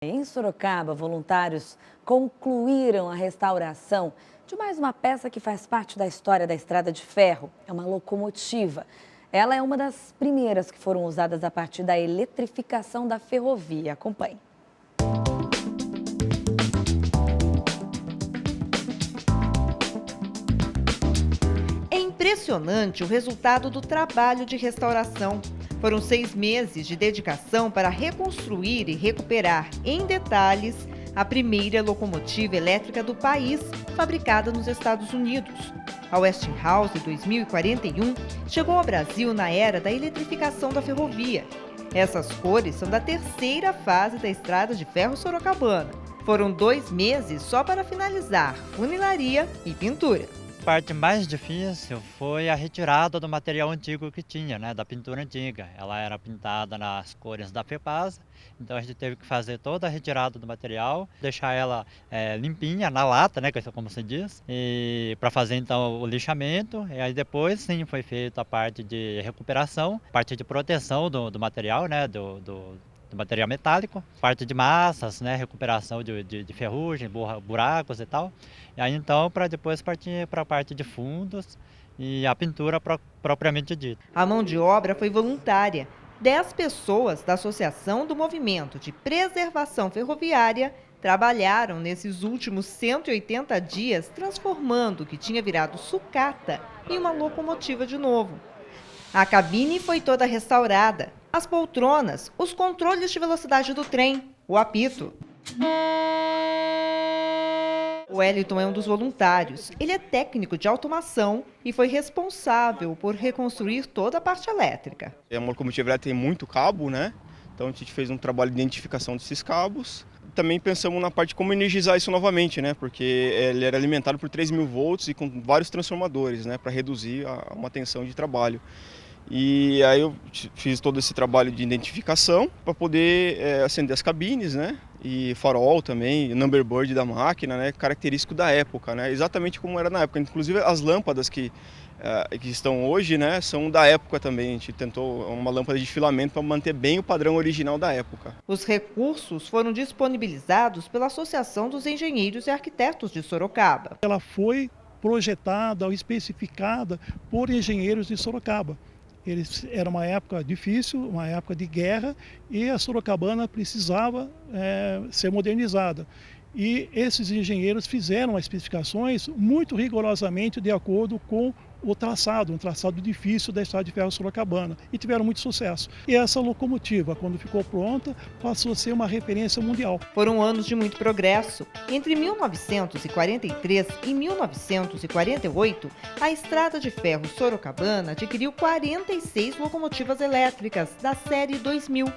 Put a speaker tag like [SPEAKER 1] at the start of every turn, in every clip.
[SPEAKER 1] Em Sorocaba, voluntários concluíram a restauração de mais uma peça que faz parte da história da Estrada de Ferro. É uma locomotiva. Ela é uma das primeiras que foram usadas a partir da eletrificação da ferrovia. Acompanhe.
[SPEAKER 2] É impressionante o resultado do trabalho de restauração. Foram 6 meses de dedicação para reconstruir e recuperar em detalhes a primeira locomotiva elétrica do país, fabricada nos Estados Unidos. A Westinghouse 2041 chegou ao Brasil na era da eletrificação da ferrovia. Essas cores são da terceira fase da Estrada de Ferro Sorocabana. Foram 2 meses só para finalizar funilaria e pintura.
[SPEAKER 3] A parte mais difícil foi a retirada do material antigo que tinha, da pintura antiga. Ela era pintada nas cores da FEPASA, então a gente teve que fazer toda a retirada do material, deixar ela limpinha, na lata, como se diz, e para fazer então o lixamento. E aí depois sim foi feita a parte de recuperação, parte de proteção do material, do material metálico, parte de massas, recuperação de ferrugem, buracos e tal. E aí então para depois partir para a parte de fundos e a pintura propriamente dita.
[SPEAKER 2] A mão de obra foi voluntária. 10 pessoas da Associação do Movimento de Preservação Ferroviária trabalharam nesses últimos 180 dias transformando o que tinha virado sucata em uma locomotiva de novo. A cabine foi toda restaurada. As poltronas, os controles de velocidade do trem, o apito. O Wellington é um dos voluntários. Ele é técnico de automação e foi responsável por reconstruir toda a parte elétrica.
[SPEAKER 4] Uma locomotiva elétrica tem muito cabo, Então a gente fez um trabalho de identificação desses cabos. Também pensamos na parte de como energizar isso novamente, Porque ele era alimentado por 3.000 volts e com vários transformadores, Para reduzir uma tensão de trabalho. E aí eu fiz todo esse trabalho de identificação para poder acender as cabines, E farol também, number board da máquina, Característico da época, Exatamente como era na época. Inclusive as lâmpadas que estão hoje, são da época também. A gente tentou uma lâmpada de filamento para manter bem o padrão original da época.
[SPEAKER 2] Os recursos foram disponibilizados pela Associação dos Engenheiros e Arquitetos de Sorocaba.
[SPEAKER 5] Ela foi projetada ou especificada por engenheiros de Sorocaba. Era uma época difícil, uma época de guerra, e a Sorocabana precisava ser modernizada. E esses engenheiros fizeram as especificações muito rigorosamente de acordo com o traçado, um traçado difícil da Estrada de Ferro Sorocabana, e tiveram muito sucesso. E essa locomotiva, quando ficou pronta, passou a ser uma referência mundial.
[SPEAKER 2] Foram anos de muito progresso. Entre 1943 e 1948, a Estrada de Ferro Sorocabana adquiriu 46 locomotivas elétricas da série 2000,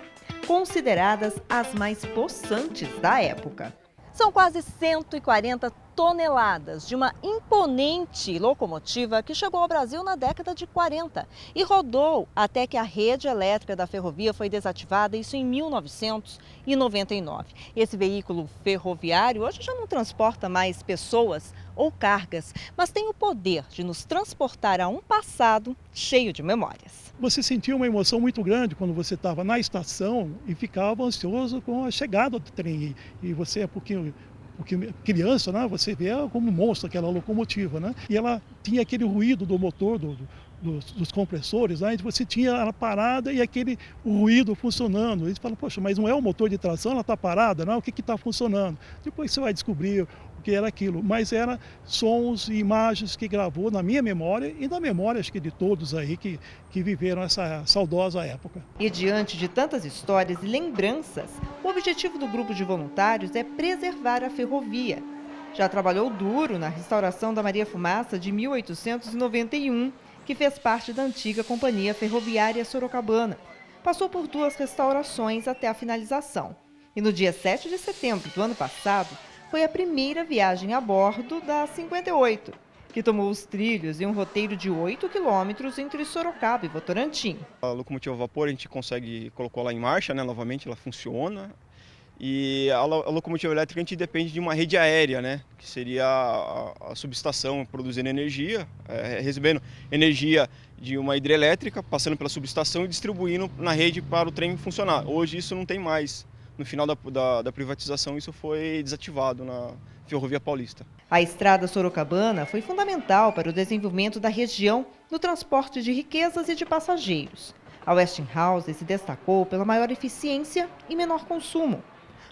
[SPEAKER 2] consideradas as mais possantes da época. São quase 140 toneladas de uma imponente locomotiva que chegou ao Brasil na década de 40 e rodou até que a rede elétrica da ferrovia foi desativada, isso em 1999. Esse veículo ferroviário hoje já não transporta mais pessoas ou cargas, mas tem o poder de nos transportar a um passado cheio de memórias.
[SPEAKER 5] Você sentia uma emoção muito grande quando você estava na estação e ficava ansioso com a chegada do trem. E você porque criança, você vê como um monstro aquela locomotiva, E ela tinha aquele ruído do motor, dos compressores, E você tinha ela parada e o ruído funcionando. Eles falam, poxa, mas não é o motor de tração, ela está parada, não? O que está funcionando? Depois você vai descobrir o que era aquilo, mas eram sons e imagens que gravou na minha memória e na memória, acho que de todos aí que viveram essa saudosa época.
[SPEAKER 2] E diante de tantas histórias e lembranças, o objetivo do grupo de voluntários é preservar a ferrovia. Já trabalhou duro na restauração da Maria Fumaça de 1891, que fez parte da antiga Companhia Ferroviária Sorocabana. Passou por 2 restaurações até a finalização. E no dia 7 de setembro do ano passado, foi a primeira viagem a bordo da 58, que tomou os trilhos em um roteiro de 8 quilômetros entre Sorocaba e Votorantim.
[SPEAKER 4] A locomotiva a vapor a gente colocou ela em marcha, novamente, ela funciona. E a locomotiva elétrica a gente depende de uma rede aérea, que seria a subestação produzindo energia, recebendo energia de uma hidrelétrica, passando pela subestação e distribuindo na rede para o trem funcionar. Hoje isso não tem mais. no final da privatização isso foi desativado na Ferrovia Paulista.
[SPEAKER 2] A estrada Sorocabana foi fundamental para o desenvolvimento da região no transporte de riquezas e de passageiros. A Westinghouse se destacou pela maior eficiência e menor consumo.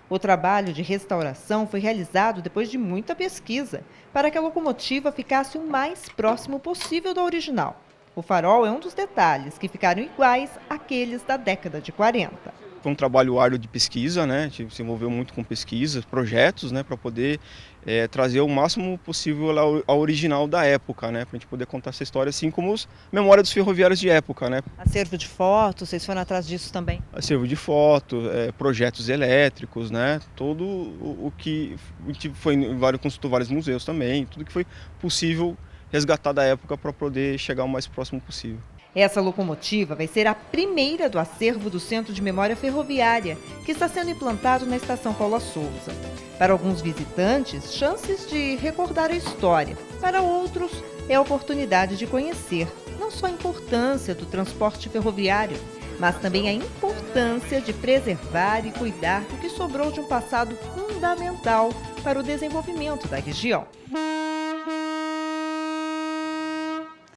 [SPEAKER 2] O trabalho de restauração foi realizado depois de muita pesquisa, para que a locomotiva ficasse o mais próximo possível da original. O farol é um dos detalhes que ficaram iguais àqueles da década de 40.
[SPEAKER 4] Foi um trabalho árduo de pesquisa, né? A gente se envolveu muito com pesquisas, projetos, né? Para poder trazer o máximo possível ao original da época, né? Para a gente poder contar essa história, assim como as memórias dos ferroviários de época, né?
[SPEAKER 2] Acervo de fotos, vocês foram atrás disso também?
[SPEAKER 4] Acervo de foto, projetos elétricos, né? Todo o que a gente consultou vários museus também, tudo que foi possível resgatar da época para poder chegar o mais próximo possível.
[SPEAKER 2] Essa locomotiva vai ser a primeira do acervo do Centro de Memória Ferroviária, que está sendo implantado na Estação Paula Souza. Para alguns visitantes, chances de recordar a história. Para outros, é a oportunidade de conhecer não só a importância do transporte ferroviário, mas também a importância de preservar e cuidar do que sobrou de um passado fundamental para o desenvolvimento da região.